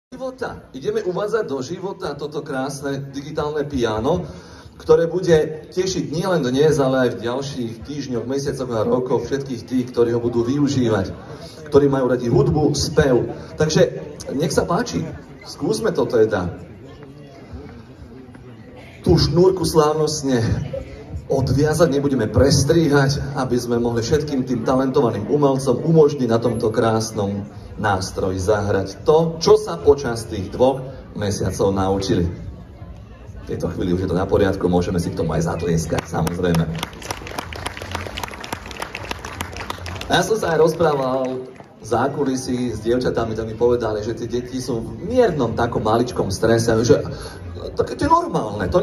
Života. Ideme uvádzať do života toto krásne digitálne piano, ktoré bude tešiť nielen dnes, ale aj v ďalších týždňoch, mesiacoch a rokoch všetkých tých, ktorí ho budú využívať, ktorí majú radi hudbu, spev. Takže nech sa páči, skúsme to teda. Tú šnúrku slávnostne odviazať, nebudeme prestriehať, aby sme mohli všetkým tým talentovaným umelcom umožniť na tomto krásnom nástroji zahrať to, čo sa počas tých 2 mesiacov naučili. V tejto chvíli už je to na poriadku, môžeme si k tomu aj zatlieskať, samozrejme. A ja som sa aj rozprával v zákulisí s dievčatami, tam mi povedali, že tie deti sú v miernom takom maličkom strese, že to je normálne, to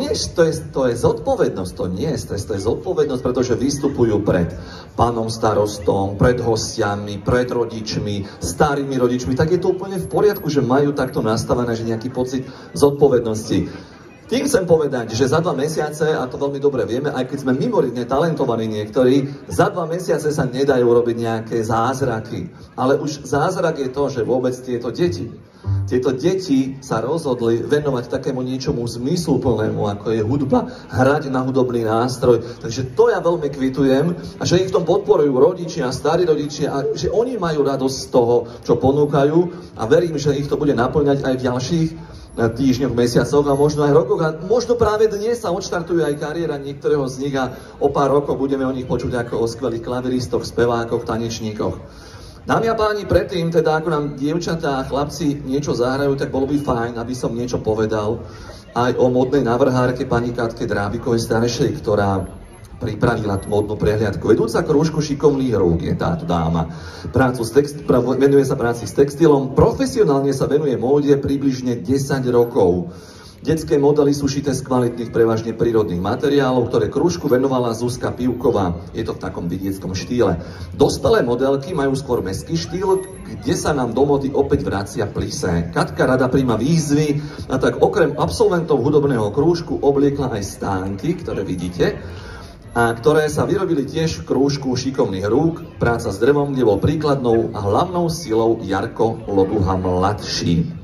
je zodpovednosť, to nie je stres, to je zodpovednosť, pretože vystupujú pred pánom starostom, pred hostiami, pred rodičmi, starými rodičmi, tak je to úplne v poriadku, že majú takto nastavené, že nejaký pocit zodpovednosti. Tým chcem povedať, že za 2 mesiace, a to veľmi dobre vieme, aj keď sme mimoriadne talentovaní niektorí, za 2 mesiace sa nedajú robiť nejaké zázraky. Ale už zázrak je to, že vôbec tieto deti sa rozhodli venovať takému niečomu zmysluplnému, ako je hudba, hrať na hudobný nástroj. Takže to ja veľmi kvitujem, a že ich v tom podporujú rodičia, starí rodičia, a že oni majú radosť z toho, čo ponúkajú, a verím, že ich to bude naplňať aj v ďalších týždňoch, mesiacoch a možno aj rokoch. A možno práve dnes sa odštartuje aj kariéra niektorého z nich a o pár rokov budeme o nich počuť ako o skvelých klaviristoch, spevákoch, tanečníkoch. Dámy a páni, predtým, teda ako nám dievčatá a chlapci niečo zahrajú, tak bolo by fajn, aby som niečo povedal aj o modnej návrhárke pani Katke Drábikovej staršej, ktorá pripravila modnú prehliadku. Vedúca krúžku šikovných rúk je táto dáma. Venuje sa práci s textilom, profesionálne sa venuje móde približne 10 rokov. Detské modely sú šité z kvalitných, prevažne prírodných materiálov, ktoré krúžku venovala Zuzka Pivková. Je to v takom vidieckom štýle. Dospelé modelky majú skôr mestský štýl, kde sa nám do mody opäť vracia plisé. Katka rada príjma výzvy, a tak okrem absolventov hudobného krúžku obliekla aj stánky, ktoré vidíte, a ktoré sa vyrobili tiež v krúžku šikovných rúk. Práca s drevom, kde bol príkladnou a hlavnou silou Jarko Loduha mladší.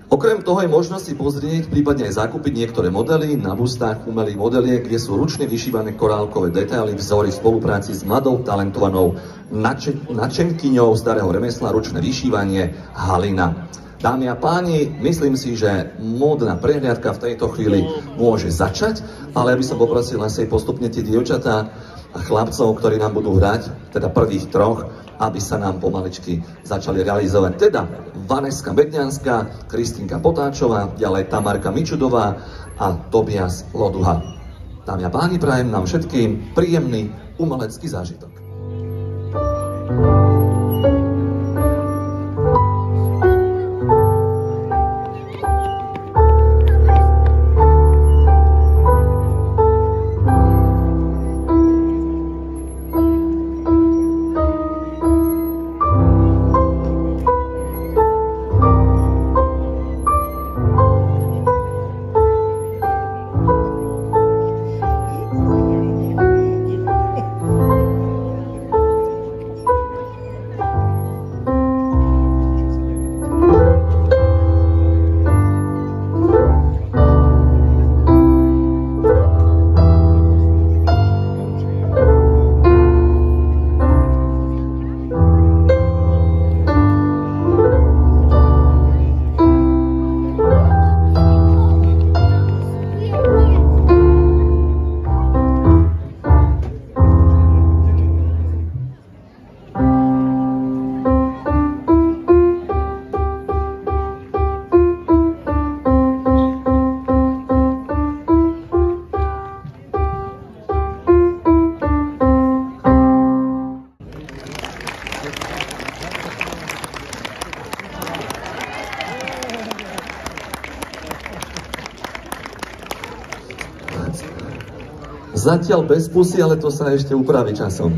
Okrem toho je možnosť si pozrieť, prípadne aj zakúpiť niektoré modely na bustách umelých modeliek, kde sú ručne vyšívané korálkové detaily, vzory v spolupráci s mladou, talentovanou nadšenkyňou starého remesla, ručné vyšívanie Halina. Dámy a páni, myslím si, že módna prehliadka v tejto chvíli môže začať, ale ja by som poprosil asi postupne tie dievčatá a chlapcov, ktorí nám budú hrať, teda prvých 3, aby sa nám pomaličky začali realizovať. Teda Vaneska Bedňanská, Kristínka Potáčová, ďalej Tamarka Mičudová a Tobias Loduha. Dámy a páni, prajem nám všetkým príjemný umelecký zážitok. Zatiaľ bez pusy, ale to sa ešte upraví časom.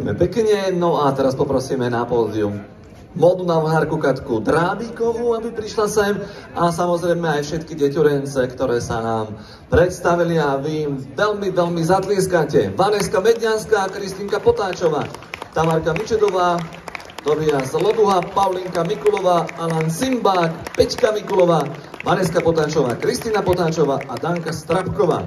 Ďakujeme pekne. No a teraz poprosíme na pódium módnu navhárku Katku Drábíkovú, aby prišla sem. A samozrejme aj všetky deťurence, ktoré sa nám predstavili a vy veľmi, veľmi zatlieskate. Vaneska Medňanská, Kristínka Potáčová, Tamarka Mičedová, Tobias Loduha, Paulinka Mikulová, Alan Simbák, Peťka Mikulová, Vaneska Potáčová, Kristína Potáčová a Danka Strapková.